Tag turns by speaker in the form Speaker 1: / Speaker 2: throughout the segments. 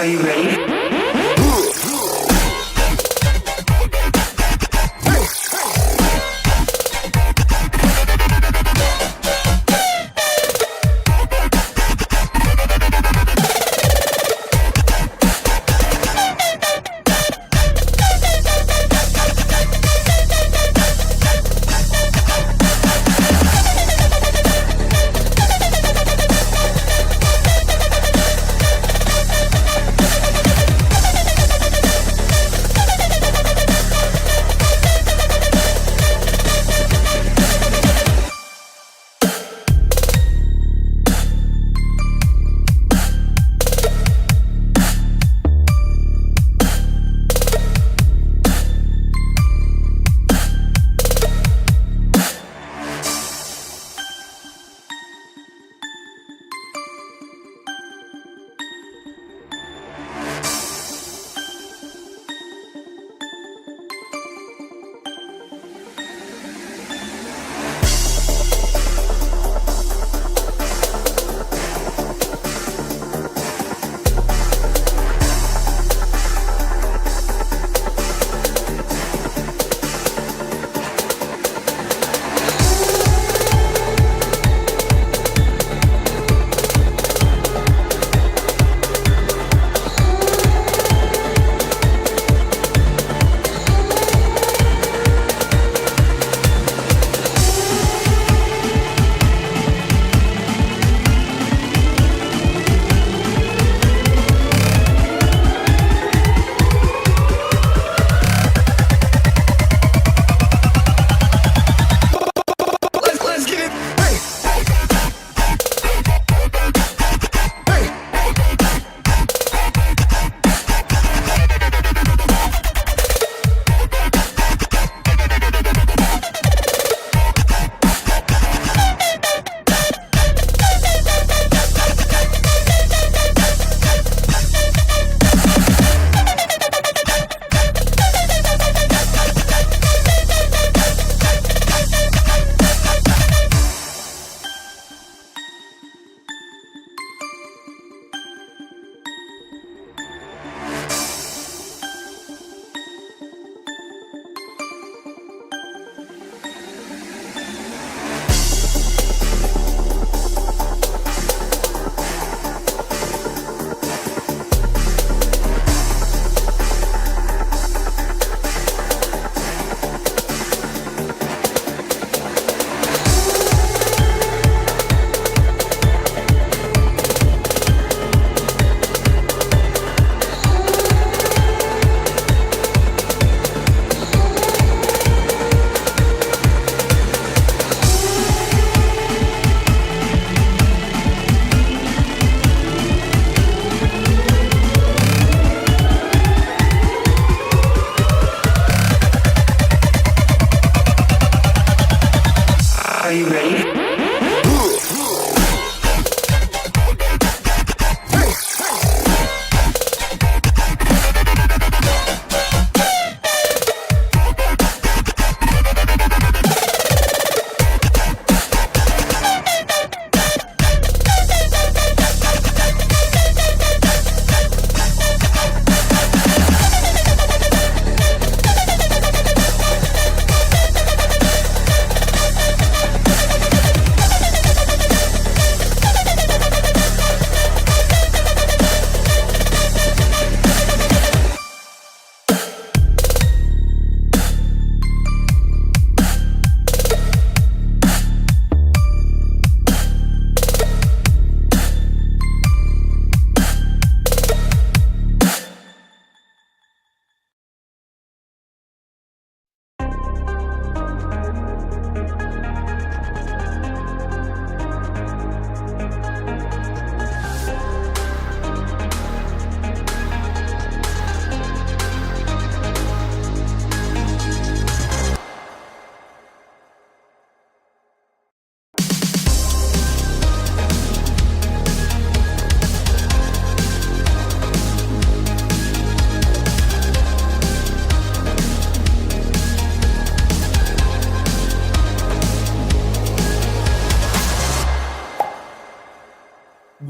Speaker 1: Are you ready?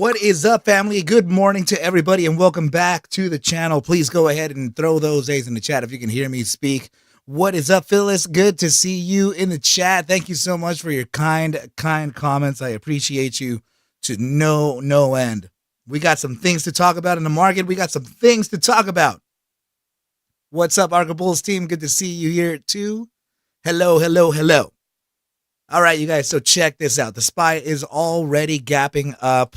Speaker 1: What is up, family? Good morning to everybody and welcome back to the channel. Please go ahead and throw those A's in the chat if you can hear me speak. What is up, Phyllis? Good to see you in the chat. Thank you so much for your kind comments. I appreciate you to no end. We got some things to talk about in the market. We got some things to talk about. What's up, Arca Bulls team? Good to see you here too. Hello. All right, you guys, so check this out. The SPY is already gapping up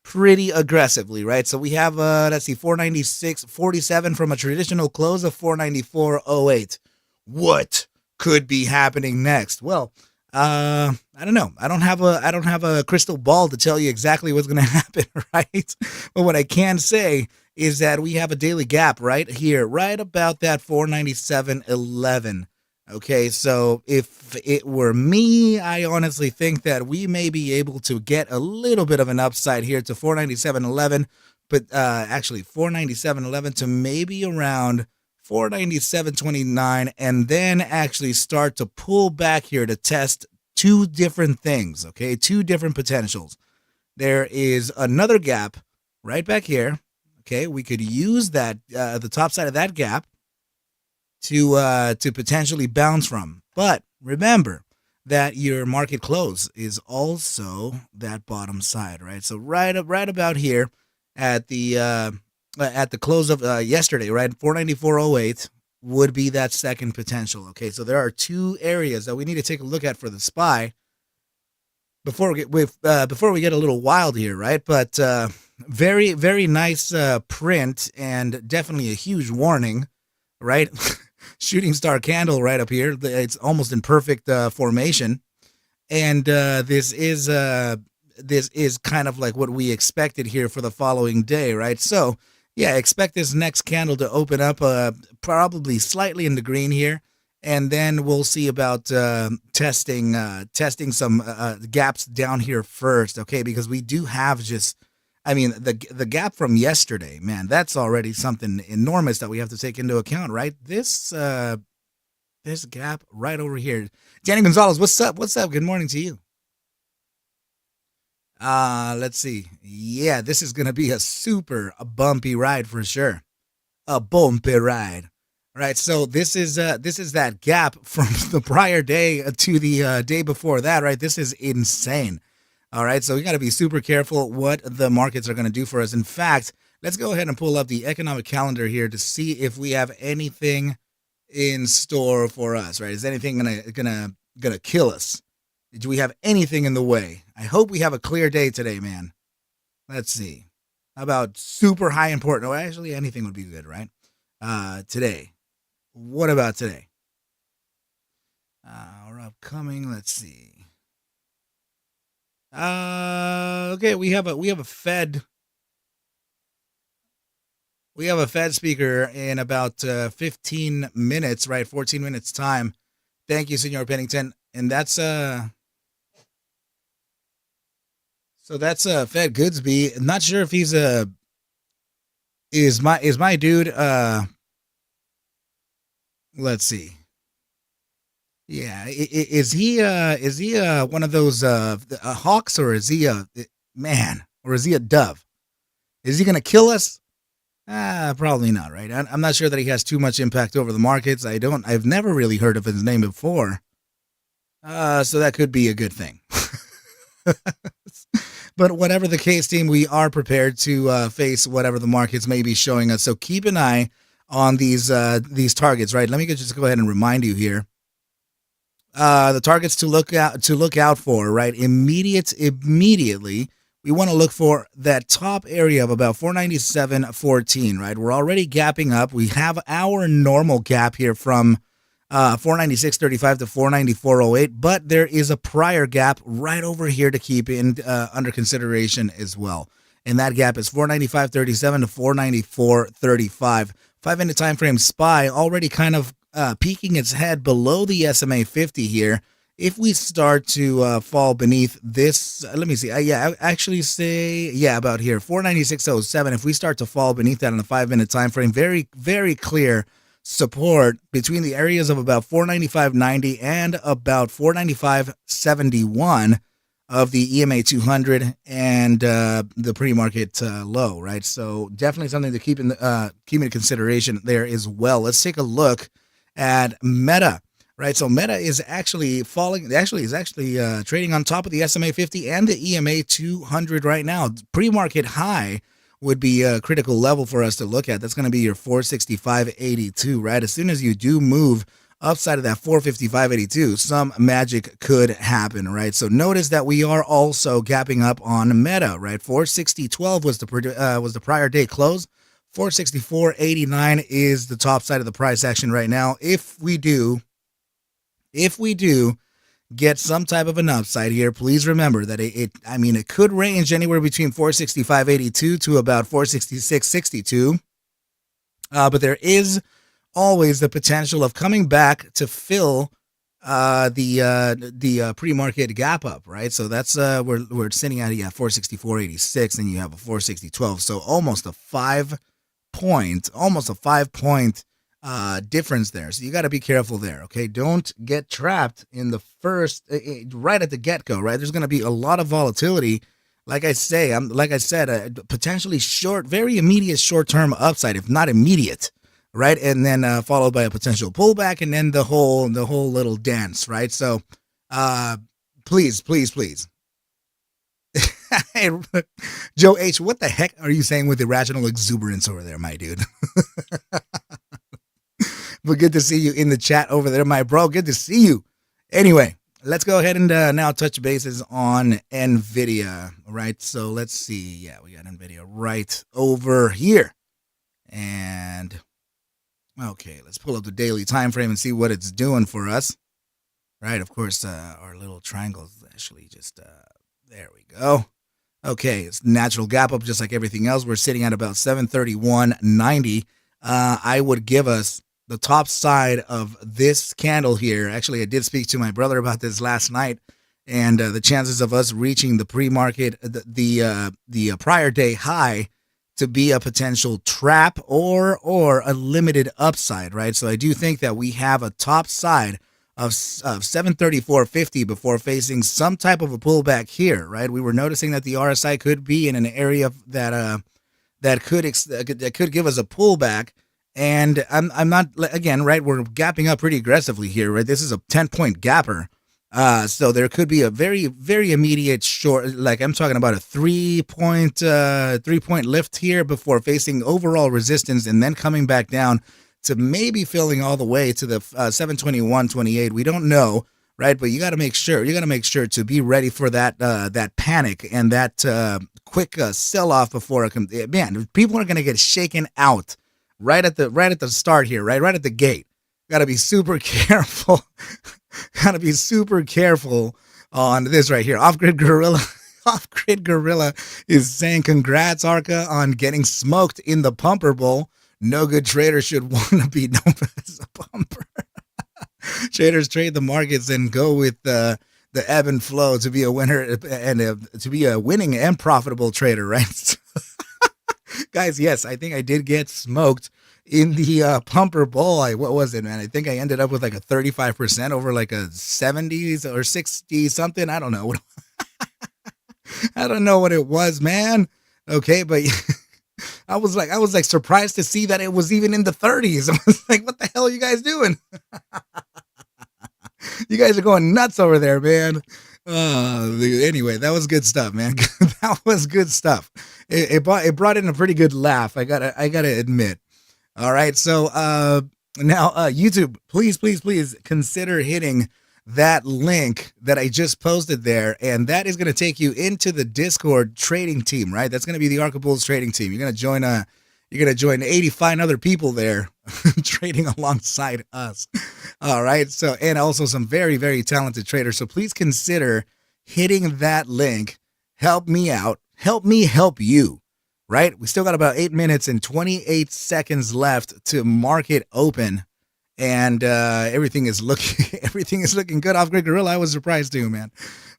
Speaker 1: pretty aggressively, right? So we have, let's see, 496.47 from a traditional close of 494.08. What could be happening next? Well, I don't know. I don't have a crystal ball to tell you exactly what's going to happen, right? But what I can say is that we have a daily gap right here, right about that 497.11. Okay, so if it were me, I honestly think that we may be able to get a little bit of an upside here to 497.11, but actually 497.11 to maybe around 497.29, and then actually start to pull back here to test two different things, okay, two different potentials. There is another gap right back here, okay, we could use that, the top side of that gap, to potentially bounce from. But remember that your market close is also that bottom side, right? So right about here at the close of yesterday, right? 494.08 would be that second potential. Okay, so there are two areas that we need to take a look at for the SPY before we get a little wild here, right? But very nice print and definitely a huge warning, right? Shooting star candle right up here. It's almost in perfect formation, and this is kind of like what we expected here for the following day, right? So yeah, expect this next candle to open up probably slightly in the green here, and then we'll see about testing some gaps down here first, okay? Because we do have just, I mean, the gap from yesterday, man, that's already something enormous that we have to take into account, right? This gap right over here. Danny Gonzalez, what's up? What's up? Good morning to you. Let's see. Yeah, this is going to be a super bumpy ride for sure. A bumpy ride. Right, so this is that gap from the prior day to the day before that, right? This is insane. All right, so we got to be super careful what the markets are going to do for us. In fact, let's go ahead and pull up the economic calendar here to see if we have anything in store for us, right? Is anything gonna kill us? Do we have anything in the way? I hope we have a clear day today, man. Let's see. How about super high important? Oh, actually, anything would be good, right? Today. What about today? We're upcoming. Let's see. Okay, we have a Fed. We have a Fed speaker in about 15 minutes, right? 14 minutes time. Thank you, Senor Pennington. And that's so that's Fed Goodsby. I'm not sure if he's is my dude. Let's see. Yeah, is he one of those hawks, or is he a man, or is he a dove? Is he gonna kill us? Probably not, right? I'm not sure that he has too much impact over the markets. I've never really heard of his name before. So that could be a good thing. But whatever the case, team, we are prepared to face whatever the markets may be showing us. So keep an eye on these targets, right? Let me just go ahead and remind you here. The targets to look out for, right? Immediately, we want to look for that top area of about 497.14, right? We're already gapping up. We have our normal gap here from 496.35 to 494.08, but there is a prior gap right over here to keep in under consideration as well. And that gap is 495.37 to 494.35. 5-minute time frame SPY already kind of peeking its head below the SMA 50 here. If we start to fall beneath this, let me see. Actually say, about here, 496.07. If we start to fall beneath that on the 5-minute time frame, very, very clear support between the areas of about 495.90 and about 495.71. of the EMA 200 and the pre-market low, right? So definitely something to keep in consideration there as well. Let's take a look at Meta, right? So Meta is actually falling. Actually, is actually trading on top of the SMA 50 and the EMA 200 right now. Pre-market high would be a critical level for us to look at. That's going to be your 465.82, right? As soon as you do move upside of that 455.82, some magic could happen, right? So notice that we are also gapping up on Meta, right? 460.12 was the prior day close. 464.89 is the top side of the price action right now. If we do get some type of an upside here, please remember that it could range anywhere between 465.82 to about 466.62. But there is always the potential of coming back to fill the pre-market gap up, right? So that's we're sitting at 464.86, and you have a 460.12. So almost a 5 point difference there. So you got to be careful there, okay? Don't get trapped in the first right at the get-go, right? There's going to be a lot of volatility. Like I said, potentially very immediate short-term upside, if not immediate, right? And then followed by a potential pullback, and then the whole little dance, right? So please. Hey, Joe H, what the heck are you saying with irrational exuberance over there, my dude? But good to see you in the chat over there, my bro. Good to see you. Anyway, let's go ahead and now touch bases on NVIDIA, right? So let's see. Yeah, we got NVIDIA right over here. And okay, let's pull up the daily time frame and see what it's doing for us. Right, of course, our little triangle is actually just there we go. Okay, it's natural gap up just like everything else. We're sitting at about 731.90. I would give us the top side of this candle here. Actually, I did speak to my brother about this last night, and the chances of us reaching the pre-market, the prior day high, to be a potential trap or a limited upside, right? So I do think that we have a top side of 734.50 before facing some type of a pullback here, right? We were noticing that the RSI could be in an area that could give us a pullback, and I'm not, again, right? We're gapping up pretty aggressively here, right? This is a 10-point gapper. So there could be a very, very immediate short, like I'm talking about a 3-point lift here before facing overall resistance and then coming back down to maybe filling all the way to the 721.28. We don't know, right? But you got to make sure to be ready for that panic and that quick sell-off before man, people are going to get shaken out right at the start here, right at the gate. Got to be super careful. Got to be super careful on this right here. Off-Grid Gorilla is saying, congrats, Arca, on getting smoked in the Pumper Bowl. No good trader should want to be known as a pumper. Traders trade the markets and go with the ebb and flow to be a winner and to be a winning and profitable trader, right? Guys, yes, I think I did get smoked in the Pumper Bowl. What was it, man? I think I ended up with like a 35% over like a 70s or 60 something. I don't know. I don't know what it was, man. Okay, but I was like surprised to see that it was even in the 30s. I was like, what the hell are you guys doing? You guys are going nuts over there, man. Anyway, that was good stuff, man. That was good stuff. It brought in a pretty good laugh. I gotta admit. All right, so now YouTube, please consider hitting that link that I just posted there, and that is going to take you into the Discord trading team, right? That's going to be the Arca Bulls trading team. You're going to join 85 other people there trading alongside us. All right, so, and also some very, very talented traders. So please consider hitting that link. Help me out. Help me help you. Right? We still got about 8 minutes and 28 seconds left to market open, and everything is looking good. Off-Grid Gorilla, I was surprised too, man.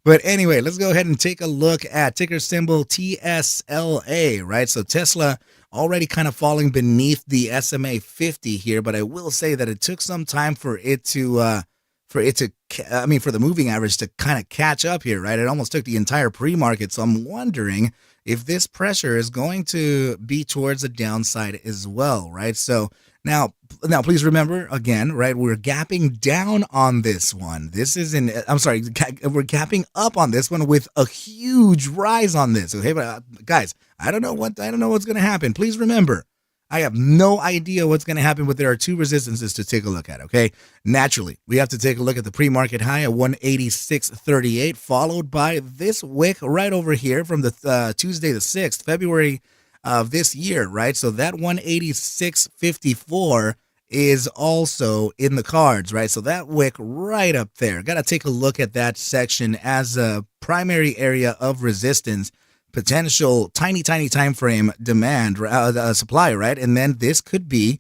Speaker 1: But anyway, let's go ahead and take a look at ticker symbol TSLA, right? So Tesla already kind of falling beneath the SMA 50 here, but I will say that it took some time for it to for it to, I mean, for the moving average to kind of catch up here, right? It almost took the entire pre-market. So I'm wondering if this pressure is going to be towards the downside as well, right? So now please remember again, right? We're gapping down on this one. We're gapping up on this one with a huge rise on this. Okay, but guys, I don't know what's going to happen. Please remember, I have no idea what's going to happen, but there are two resistances to take a look at, okay? Naturally, we have to take a look at the pre-market high at 186.38, followed by this wick right over here from the Tuesday the 6th, February of this year, right? So that 186.54 is also in the cards, right? So that wick right up there. Got to take a look at that section as a primary area of resistance, potential tiny time frame demand supply, right? And then this could be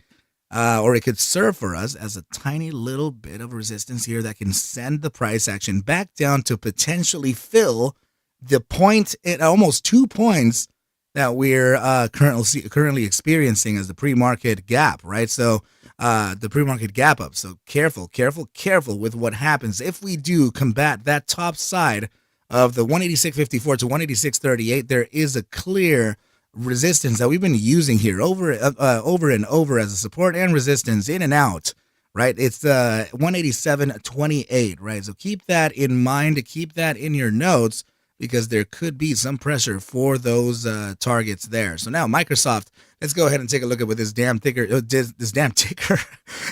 Speaker 1: or it could serve for us as a tiny little bit of resistance here that can send the price action back down to potentially fill the point at almost 2 points that we're currently experiencing as the pre-market gap, right? So the pre-market gap up. So careful with what happens if we do combat that top side of the 186.54 to 186.38. There is a clear resistance that we've been using here over and over as a support and resistance in and out, right? It's 187.28, right? So keep that in mind, keep that in your notes, because there could be some pressure for those targets there. So now Microsoft, let's go ahead and take a look at what this damn ticker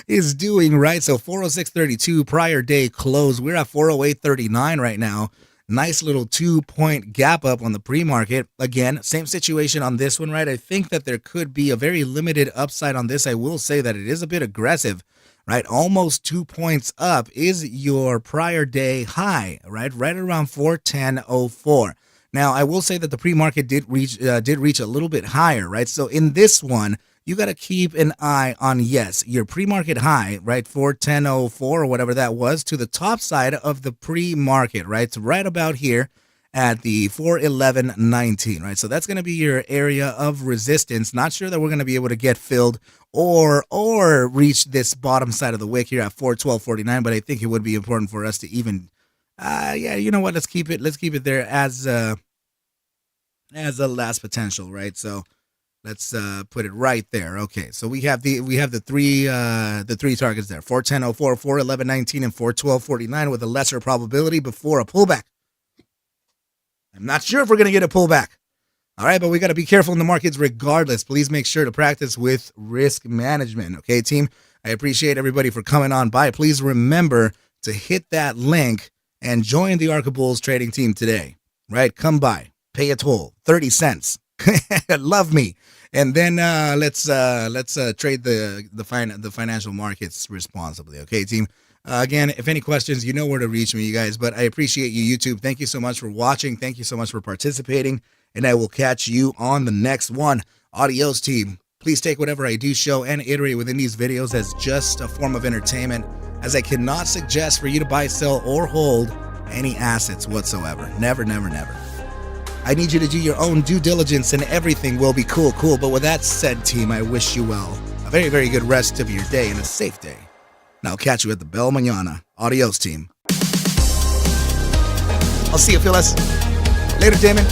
Speaker 1: is doing, right? So 406.32 prior day close. We're at 408.39 right now. Nice little 2-point gap up on the pre-market. Again, same situation on this one, right? I think that there could be a very limited upside on this. I will say that it is a bit aggressive, right? Almost 2 points up is your prior day high, right? Right around 410.04. Now, I will say that the pre-market did reach a little bit higher, right? So in this one, you got to keep an eye on, yes, your pre-market high, right, 410.04 or whatever that was, to the top side of the pre-market, right? It's right about here at the 411.19, right? So that's going to be your area of resistance. Not sure that we're going to be able to get filled or reach this bottom side of the wick here at 412.49, but I think it would be important for us to even, you know what? Let's keep it there as a last potential, right? So let's put it right there. Okay, so we have the three targets there: 410.04, 411.19, and 412.49, with a lesser probability before a pullback. I'm not sure if we're going to get a pullback. All right, but we got to be careful in the markets regardless. Please make sure to practice with risk management. Okay, team? I appreciate everybody for coming on by. Please remember to hit that link and join the Arca Bulls trading team today. Right? Come by, pay a toll, 30 cents. Love me. And then let's trade the financial markets responsibly. Okay, team? Again, if any questions, you know where to reach me, you guys. But I appreciate you, YouTube. Thank you so much for watching. Thank you so much for participating. And I will catch you on the next one. Adios, team. Please take whatever I do show and iterate within these videos as just a form of entertainment, as I cannot suggest for you to buy, sell, or hold any assets whatsoever. Never, never, never. I need you to do your own due diligence and everything will be cool. But with that said, team, I wish you well. A very, very good rest of your day and a safe day. And I'll catch you at the Bell Mañana. Adios, team. I'll see you, Phyllis. Later, Damon.